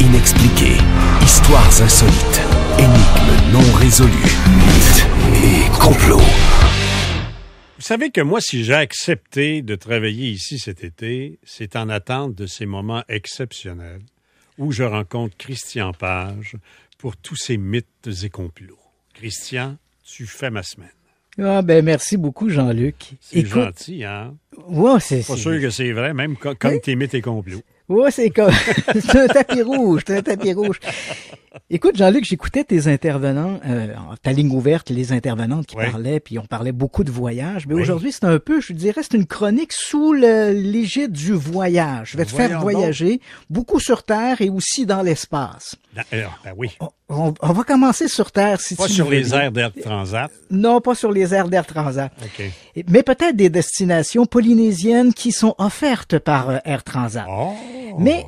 inexpliquées, histoires insolites, énigmes non résolues, mythes et complots. Vous savez que moi, si j'ai accepté de travailler ici cet été, c'est en attente de ces moments exceptionnels où je rencontre Christian Page pour tous ces mythes et complots. Christian, tu fais ma semaine. Ah ben merci beaucoup, Jean-Luc. C'est gentil, hein? Ouais, c'est pas sûr que c'est vrai, même comme tes mythes et complots. Ouais, c'est comme c'est un tapis rouge, c'est un tapis rouge. Écoute, Jean-Luc, j'écoutais tes intervenants, ta ligne ouverte, les intervenantes qui parlaient, puis on parlait beaucoup de voyage. Mais aujourd'hui, c'est un peu, je dirais, c'est une chronique sous l'égide du voyage. Je vais te faire voyager beaucoup sur Terre et aussi dans l'espace. Ben oui. On va commencer sur Terre, si tu veux. Pas sur les aires d'Air Transat. Non, pas sur les aires d'Air Transat. OK. Mais peut-être des destinations polynésiennes qui sont offertes par Air Transat. Oh. Mais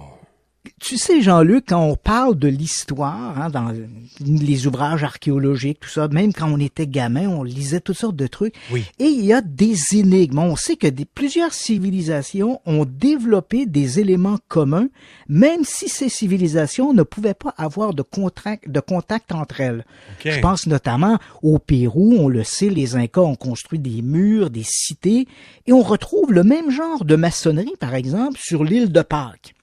tu sais, Jean-Luc, quand on parle de l'histoire, hein, dans les ouvrages archéologiques, tout ça, même quand on était gamin, on lisait toutes sortes de trucs. Oui. Et il y a des énigmes. On sait que plusieurs civilisations ont développé des éléments communs, même si ces civilisations ne pouvaient pas avoir de contact entre elles. Okay. Je pense notamment au Pérou, on le sait, les Incas ont construit des murs, des cités, et on retrouve le même genre de maçonnerie, par exemple, sur l'île de Pâques.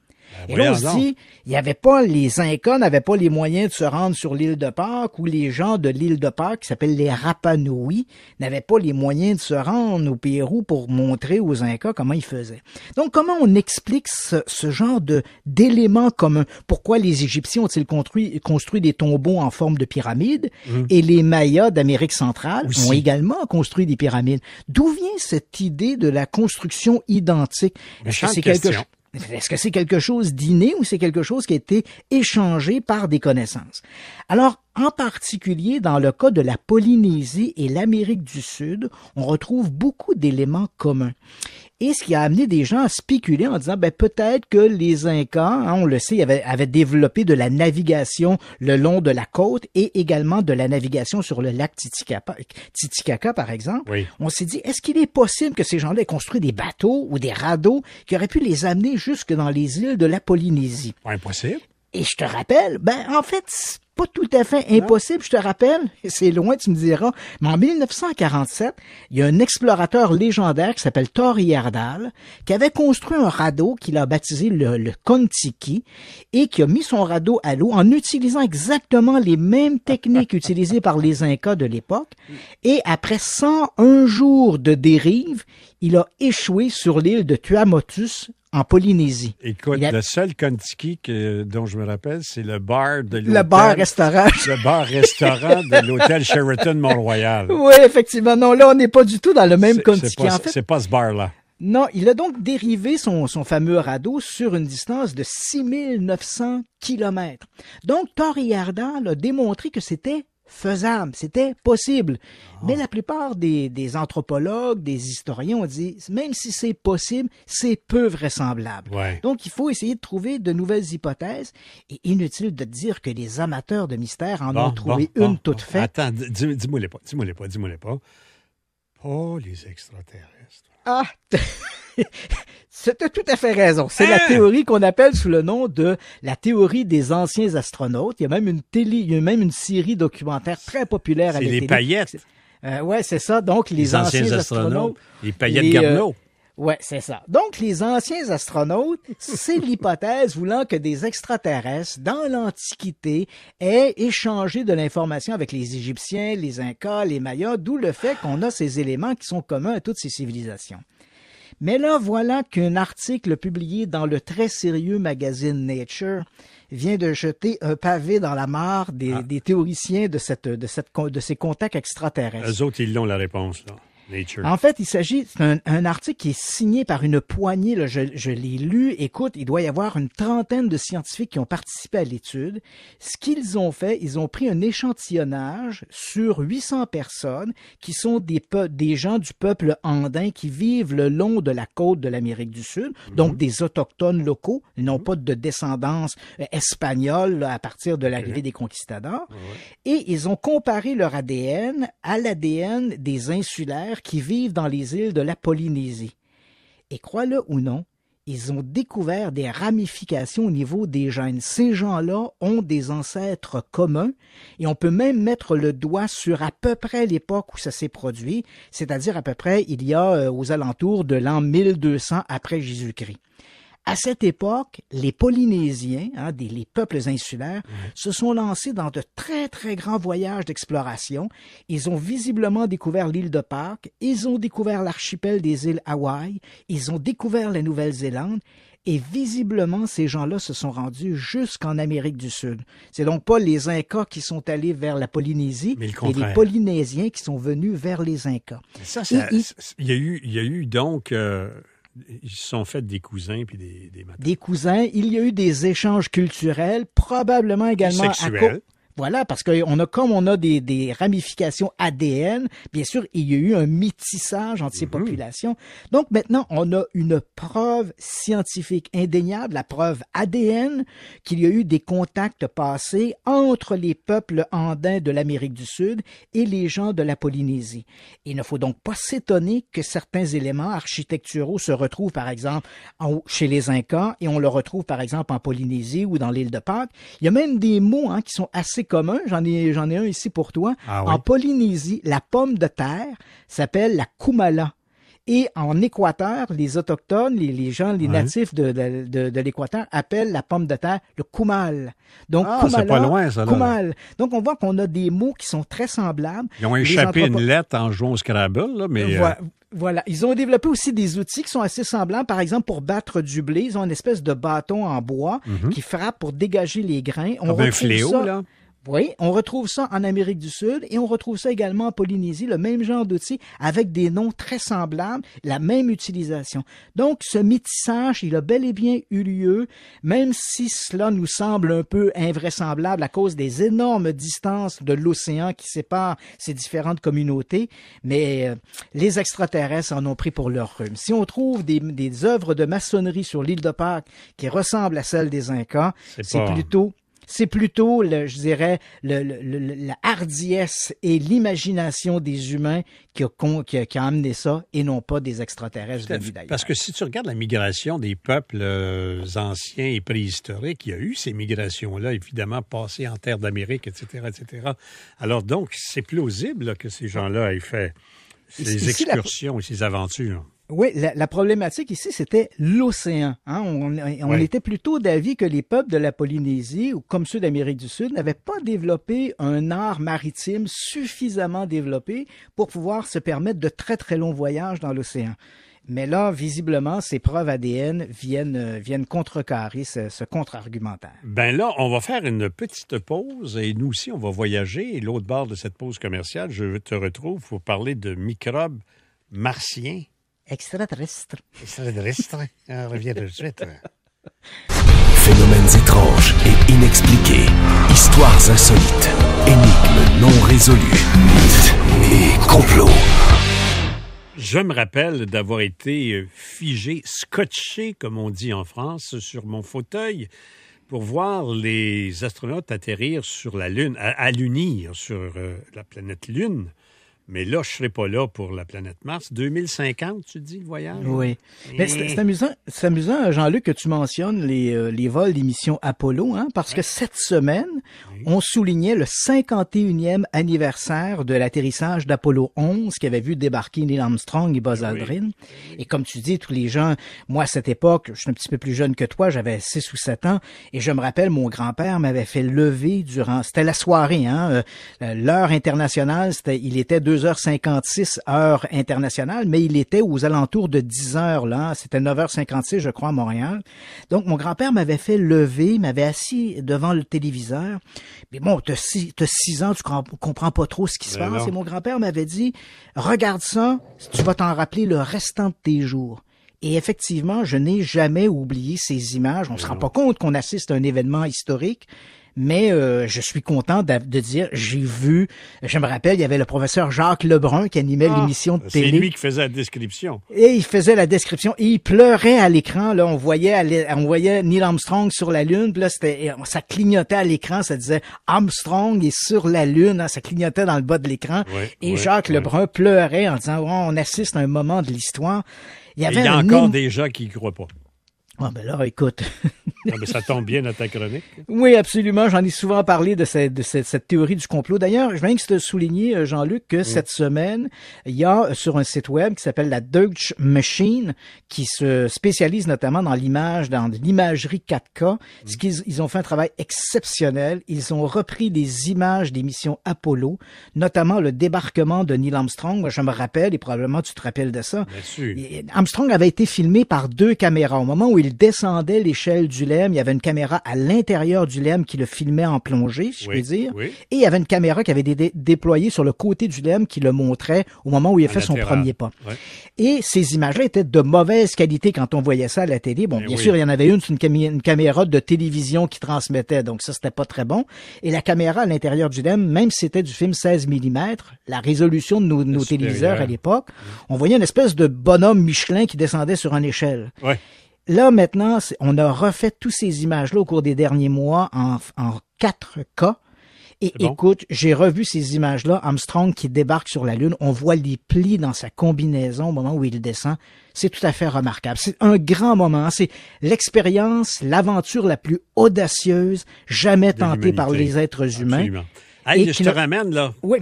Et là, on se dit, les Incas n'avaient pas les moyens de se rendre sur l'île de Pâques, ou les gens de l'île de Pâques, qui s'appellent les Rapa Nui, n'avaient pas les moyens de se rendre au Pérou pour montrer aux Incas comment ils faisaient. Donc, comment on explique ce genre d'éléments communs? Pourquoi les Égyptiens ont-ils construit des tombeaux en forme de pyramide, et les Mayas d'Amérique centrale ont également construit des pyramides? D'où vient cette idée de la construction identique? Est-ce que c'est quelque chose d'inné ou c'est quelque chose qui a été échangé par des connaissances? Alors, en particulier, dans le cas de la Polynésie et l'Amérique du Sud, on retrouve beaucoup d'éléments communs. Et ce qui a amené des gens à spéculer en disant, peut-être que les Incas, hein, on le sait, avaient développé de la navigation le long de la côte et également de la navigation sur le lac Titicaca, par exemple. Oui. On s'est dit, est-ce qu'il est possible que ces gens-là aient construit des bateaux ou des radeaux qui auraient pu les amener jusque dans les îles de la Polynésie? Impossible. Et je te rappelle, en fait, c'est pas tout à fait impossible, je te rappelle, c'est loin, tu me diras, mais en 1947, il y a un explorateur légendaire qui s'appelle Thor Heyerdahl, qui avait construit un radeau qu'il a baptisé le Kon-Tiki, et qui a mis son radeau à l'eau en utilisant exactement les mêmes techniques utilisées par les Incas de l'époque, et après 101 jours de dérive, il a échoué sur l'île de Tuamotus, en Polynésie. Écoute, le seul Kon-Tiki dont je me rappelle, c'est le bar de l'hôtel. Le bar-restaurant. Le bar-restaurant de l'hôtel Sheraton Mont-Royal. Oui, effectivement. Non, là, on n'est pas du tout dans le même Kon-Tiki. C'est pas ce bar-là. Non, il a donc dérivé son fameux radeau sur une distance de 6900 kilomètres. Donc, Thor Heyerdahl a démontré que c'était faisable, c'était possible. Mais la plupart des anthropologues, des historiens ont dit, même si c'est possible, c'est peu vraisemblable. Ouais. Donc, il faut essayer de trouver de nouvelles hypothèses. Et inutile de dire que les amateurs de mystère en ont trouvé une toute faite. Attends, dis-moi les pas. Pas les extraterrestres. Ah! C'était tout à fait raison. C'est la théorie qu'on appelle sous le nom de la théorie des anciens astronautes. Il y a même une série documentaire très populaire à la télé. C'est les paillettes. Ouais, c'est ça. Donc, les anciens astronautes. Les paillettes Garneau. Ouais, c'est ça. Donc, les anciens astronautes, c'est l'hypothèse voulant que des extraterrestres, dans l'Antiquité, aient échangé de l'information avec les Égyptiens, les Incas, les Mayas, d'où le fait qu'on a ces éléments qui sont communs à toutes ces civilisations. Mais là, voilà qu'un article publié dans le très sérieux magazine Nature vient de jeter un pavé dans la mare des théoriciens de ces contacts extraterrestres. Eux autres, ils l'ont la réponse, là. Nature. En fait, il s'agit d'un article qui est signé par une poignée, là, je l'ai lu. Écoute, il doit y avoir une trentaine de scientifiques qui ont participé à l'étude. Ce qu'ils ont fait, ils ont pris un échantillonnage sur 800 personnes qui sont des gens du peuple andin qui vivent le long de la côte de l'Amérique du Sud, donc des autochtones locaux, ils n'ont pas de descendance espagnole là, à partir de l'arrivée des conquistadors. Et ils ont comparé leur ADN à l'ADN des insulaires qui vivent dans les îles de la Polynésie. Et crois-le ou non, ils ont découvert des ramifications au niveau des gènes. Ces gens-là ont des ancêtres communs et on peut même mettre le doigt sur à peu près l'époque où ça s'est produit, c'est-à-dire à peu près il y a aux alentours de l'an 1200 après Jésus-Christ. À cette époque, les Polynésiens, les peuples insulaires, se sont lancés dans de très, très grands voyages d'exploration. Ils ont visiblement découvert l'île de Pâques, ils ont découvert l'archipel des îles Hawaï, ils ont découvert la Nouvelle-Zélande, et visiblement, ces gens-là se sont rendus jusqu'en Amérique du Sud. C'est donc pas les Incas qui sont allés vers la Polynésie, mais les Polynésiens qui sont venus vers les Incas. Il y a eu donc... Ils se sont fait des cousins puis des cousins. Il y a eu des échanges culturels, probablement également sexuels. Voilà, parce comme on a des ramifications ADN, bien sûr, il y a eu un métissage entre ces populations. Donc maintenant, on a une preuve scientifique indéniable, la preuve ADN, qu'il y a eu des contacts passés entre les peuples andins de l'Amérique du Sud et les gens de la Polynésie. Il ne faut donc pas s'étonner que certains éléments architecturaux se retrouvent, par exemple, chez les Incas, et on le retrouve, par exemple, en Polynésie ou dans l'île de Pâques. Il y a même des mots qui sont assez commun, j'en ai un ici pour toi. Ah oui? En Polynésie, la pomme de terre s'appelle la kumala. Et en Équateur, les autochtones, les gens, les natifs de l'Équateur appellent la pomme de terre le kumal. Donc, kumala, c'est pas loin, ça, là. Kumal. Donc, on voit qu'on a des mots qui sont très semblables. Ils ont échappé une lettre en jouant au Scrabble, là, mais... Voilà. Ils ont développé aussi des outils qui sont assez semblants. Par exemple, pour battre du blé, ils ont une espèce de bâton en bois qui frappe pour dégager les grains. On retrouve un fléau, ça, là. Oui, on retrouve ça en Amérique du Sud et on retrouve ça également en Polynésie, le même genre d'outils avec des noms très semblables, la même utilisation. Donc, ce métissage, il a bel et bien eu lieu, même si cela nous semble un peu invraisemblable à cause des énormes distances de l'océan qui séparent ces différentes communautés, mais les extraterrestres en ont pris pour leur rhume. Si on trouve des œuvres de maçonnerie sur l'île de Pâques qui ressemblent à celles des Incas, c'est plutôt, je dirais, la hardiesse et l'imagination des humains qui a amené ça et non pas des extraterrestres venus d'ailleurs. Parce que si tu regardes la migration des peuples anciens et préhistoriques, il y a eu ces migrations-là, évidemment, passées en terre d'Amérique, etc., etc. Alors donc, c'est plausible là, que ces gens-là aient fait ces excursions et ces aventures. Oui, la problématique ici, c'était l'océan. On était plutôt d'avis que les peuples de la Polynésie, ou comme ceux d'Amérique du Sud, n'avaient pas développé un art maritime suffisamment développé pour pouvoir se permettre de très, très longs voyages dans l'océan. Mais là, visiblement, ces preuves ADN viennent contrecarrer ce contre-argumentaire. Ben là, on va faire une petite pause et nous aussi, on va voyager. Et l'autre bord de cette pause commerciale, je te retrouve pour parler de microbes martiens. Extraterrestre. On revient tout de suite. Phénomènes étranges et inexpliqués. Histoires insolites. Énigmes non résolues. Et complots. Je me rappelle d'avoir été figé, scotché, comme on dit en France, sur mon fauteuil pour voir les astronautes atterrir sur la Lune, allunir sur la planète Lune. Mais là, je ne serai pas là pour la planète Mars. 2050, tu dis, le voyage? Oui. Mais c'est amusant, Jean-Luc, que tu mentionnes les vols d'émission Apollo, parce que cette semaine, on soulignait le 51e anniversaire de l'atterrissage d'Apollo 11 qui avait vu débarquer Neil Armstrong et Buzz Aldrin. Et comme tu dis, tous les gens, moi, à cette époque, je suis un petit peu plus jeune que toi, j'avais 6 ou 7 ans, et je me rappelle, mon grand-père m'avait fait lever c'était la soirée, l'heure internationale, il était 2h56 heure internationale, mais il était aux alentours de 10h, là. C'était 9h56, je crois, à Montréal. Donc, mon grand-père m'avait fait lever, m'avait assis devant le téléviseur. Mais bon, t'as 6 ans, tu comprends pas trop ce qui se passe. Et mon grand-père m'avait dit, regarde ça, tu vas t'en rappeler le restant de tes jours. Et effectivement, je n'ai jamais oublié ces images. On se rend pas compte qu'on assiste à un événement historique. Mais je suis content de dire, j'ai vu, je me rappelle, il y avait le professeur Jacques Lebrun qui animait l'émission de télé. C'est lui qui faisait la description. Et il faisait la description et il pleurait à l'écran. Là, on voyait Neil Armstrong sur la Lune. Puis là, ça clignotait à l'écran, ça disait Armstrong est sur la Lune. Ça clignotait dans le bas de l'écran. Et Jacques Lebrun pleurait en disant, on assiste à un moment de l'histoire. Il y a encore des gens qui y croient pas. Ah ben là, écoute. Ah, mais ça tombe bien dans ta chronique. Oui, absolument. J'en ai souvent parlé de cette théorie du complot. D'ailleurs, je viens de te souligner, Jean-Luc, que cette semaine, il y a sur un site web qui s'appelle la Deutsche Machine, qui se spécialise notamment dans l'imagerie 4K. Ils ont fait un travail exceptionnel. Ils ont repris des images des missions Apollo, notamment le débarquement de Neil Armstrong. Moi, je me rappelle, et probablement tu te rappelles de ça. Bien sûr. Armstrong avait été filmé par 2 caméras. Au moment où il descendait l'échelle du LEM, il y avait une caméra à l'intérieur du LEM qui le filmait en plongée, si je peux dire. Oui. Et il y avait une caméra qui avait été déployée sur le côté du LEM qui le montrait au moment où il a fait son premier pas. Ouais. Et ces images-là étaient de mauvaise qualité quand on voyait ça à la télé. Bon, bien sûr, il y en avait une, c'est une caméra de télévision qui transmettait, donc ça, c'était pas très bon. Et la caméra à l'intérieur du LEM, même si c'était du film 16 mm, la résolution de nos téléviseurs à l'époque, on voyait une espèce de bonhomme Michelin qui descendait sur une échelle. Ouais. Là, maintenant, on a refait toutes ces images-là au cours des derniers mois en 4K. Et écoute, j'ai revu ces images-là, Armstrong qui débarque sur la Lune. On voit les plis dans sa combinaison au moment où il descend. C'est tout à fait remarquable. C'est un grand moment. C'est l'expérience, l'aventure la plus audacieuse jamais tentée par les êtres humains. Absolument. Hey, je te ramène, là. Oui,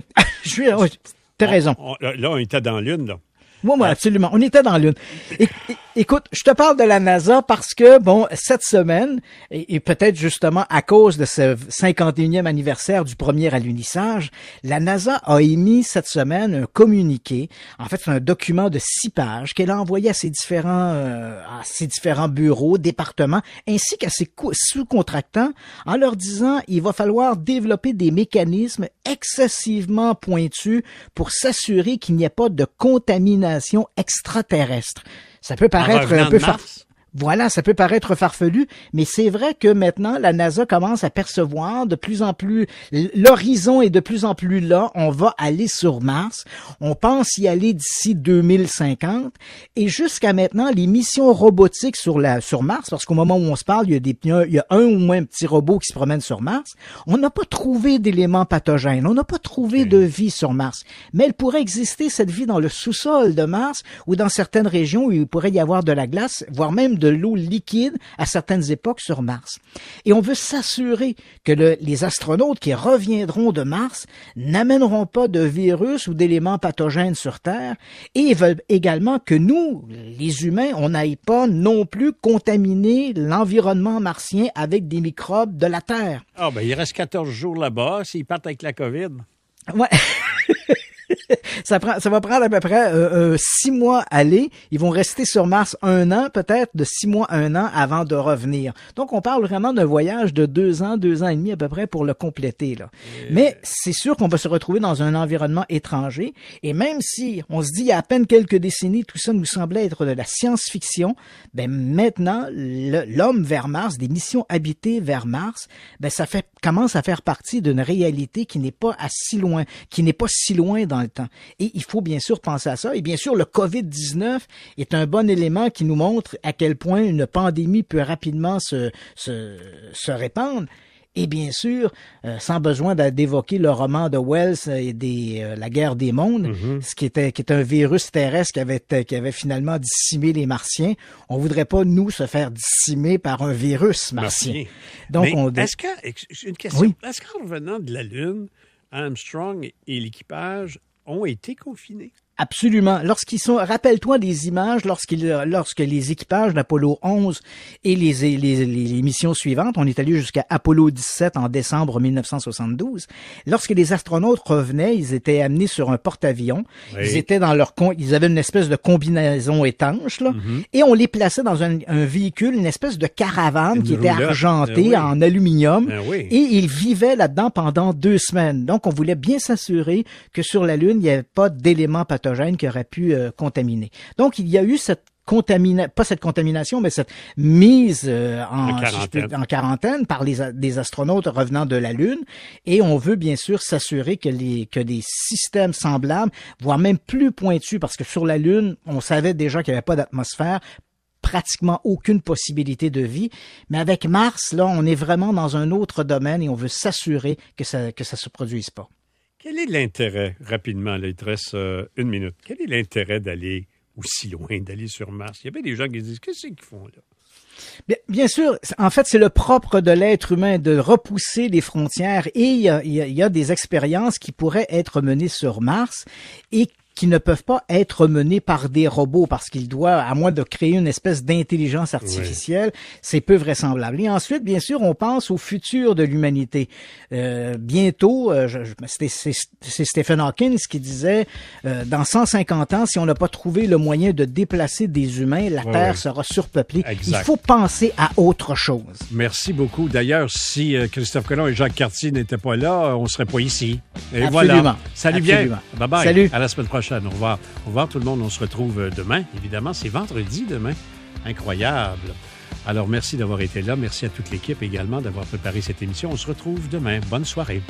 t'as raison. Là, on était dans la Lune, là. Oui, absolument. On était dans la Lune. Écoute, je te parle de la NASA parce que, bon, cette semaine, et peut-être justement à cause de ce 51e anniversaire du premier alunissage, la NASA a émis cette semaine un communiqué. En fait, c'est un document de 6 pages qu'elle a envoyé à ses différents bureaux, départements, ainsi qu'à ses sous-contractants, en leur disant il va falloir développer des mécanismes excessivement pointus pour s'assurer qu'il n'y ait pas de contamination extraterrestre. Ça peut paraître un peu Voilà, ça peut paraître farfelu, mais c'est vrai que maintenant, la NASA commence à percevoir de plus en plus, l'horizon est de plus en plus là, on va aller sur Mars, on pense y aller d'ici 2050, et jusqu'à maintenant, les missions robotiques sur Mars, parce qu'au moment où on se parle, il y a un ou moins un petit robot qui se promène sur Mars, on n'a pas trouvé d'éléments pathogènes, on n'a pas trouvé de vie sur Mars, mais elle pourrait exister, cette vie, dans le sous-sol de Mars, ou dans certaines régions où il pourrait y avoir de la glace, voire même de l'eau liquide à certaines époques sur Mars. Et on veut s'assurer que les astronautes qui reviendront de Mars n'amèneront pas de virus ou d'éléments pathogènes sur Terre, et ils veulent également que nous, les humains, on n'aille pas non plus contaminer l'environnement martien avec des microbes de la Terre. Ah, ben il reste 14 jours là-bas, s'ils partent avec la COVID. Ouais. Ça va prendre à peu près 6 mois aller. Ils vont rester sur Mars 1 an, peut-être de 6 mois à 1 an avant de revenir. Donc, on parle vraiment d'un voyage de 2 ans et demi à peu près pour le compléter, là. Mais c'est sûr qu'on va se retrouver dans un environnement étranger. Et même si on se dit il y a à peine quelques décennies, tout ça nous semblait être de la science-fiction, ben maintenant, l'homme vers Mars, des missions habitées vers Mars, ben ça commence à faire partie d'une réalité qui n'est pas si loin dans le temps. Et il faut bien sûr penser à ça. Et bien sûr, le COVID-19 est un bon élément qui nous montre à quel point une pandémie peut rapidement se répandre. Et bien sûr, sans besoin d'évoquer le roman de Wells La guerre des mondes, qui est un virus terrestre qui avait finalement dissimé les Martiens. On voudrait pas, nous, se faire dissimer par un virus martien. Donc, une question. Oui. Est-ce qu'en revenant de la Lune, Armstrong et l'équipage ont été confinés? Absolument. Rappelle-toi des images lorsque les équipages d'Apollo 11 et les missions suivantes, on est allé jusqu'à Apollo 17 en décembre 1972. Lorsque les astronautes revenaient, ils étaient amenés sur un porte-avions. Oui. Ils avaient une espèce de combinaison étanche, là. Et on les plaçait dans un véhicule, une espèce de caravane qui était argentée en aluminium. Et ils vivaient là-dedans pendant 2 semaines. Donc, on voulait bien s'assurer que sur la Lune, il n'y avait pas d'éléments pathogènes qui auraient pu contaminer. Donc, il y a eu cette contamination, mais cette mise en quarantaine par des astronautes revenant de la Lune. Et on veut bien sûr s'assurer que des systèmes semblables, voire même plus pointus, parce que sur la Lune, on savait déjà qu'il n'y avait pas d'atmosphère, pratiquement aucune possibilité de vie. Mais avec Mars, là, on est vraiment dans un autre domaine et on veut s'assurer que ça se produise pas. Quel est l'intérêt, rapidement, là, il te reste 1 minute, quel est l'intérêt d'aller aussi loin, d'aller sur Mars? Il y avait des gens qui disent, qu'est-ce qu'ils font là? Bien sûr, en fait, c'est le propre de l'être humain de repousser les frontières et il y a des expériences qui pourraient être menées sur Mars et qui ne peuvent pas être menés par des robots parce qu'ils doivent, à moins de créer une espèce d'intelligence artificielle, c'est peu vraisemblable. Et ensuite, bien sûr, on pense au futur de l'humanité. Bientôt, c'est Stephen Hawking qui disait, dans 150 ans, si on n'a pas trouvé le moyen de déplacer des humains, la Terre sera surpeuplée. Exact. Il faut penser à autre chose. Merci beaucoup. D'ailleurs, si Christophe Colomb et Jacques Cartier n'étaient pas là, on ne serait pas ici. Et Absolument. voilà. Salut Absolument. bien. Bye-bye. Salut. À la semaine prochaine. Au revoir. Au revoir tout le monde. On se retrouve demain. Évidemment, c'est vendredi demain. Incroyable. Alors, merci d'avoir été là. Merci à toute l'équipe également d'avoir préparé cette émission. On se retrouve demain. Bonne soirée.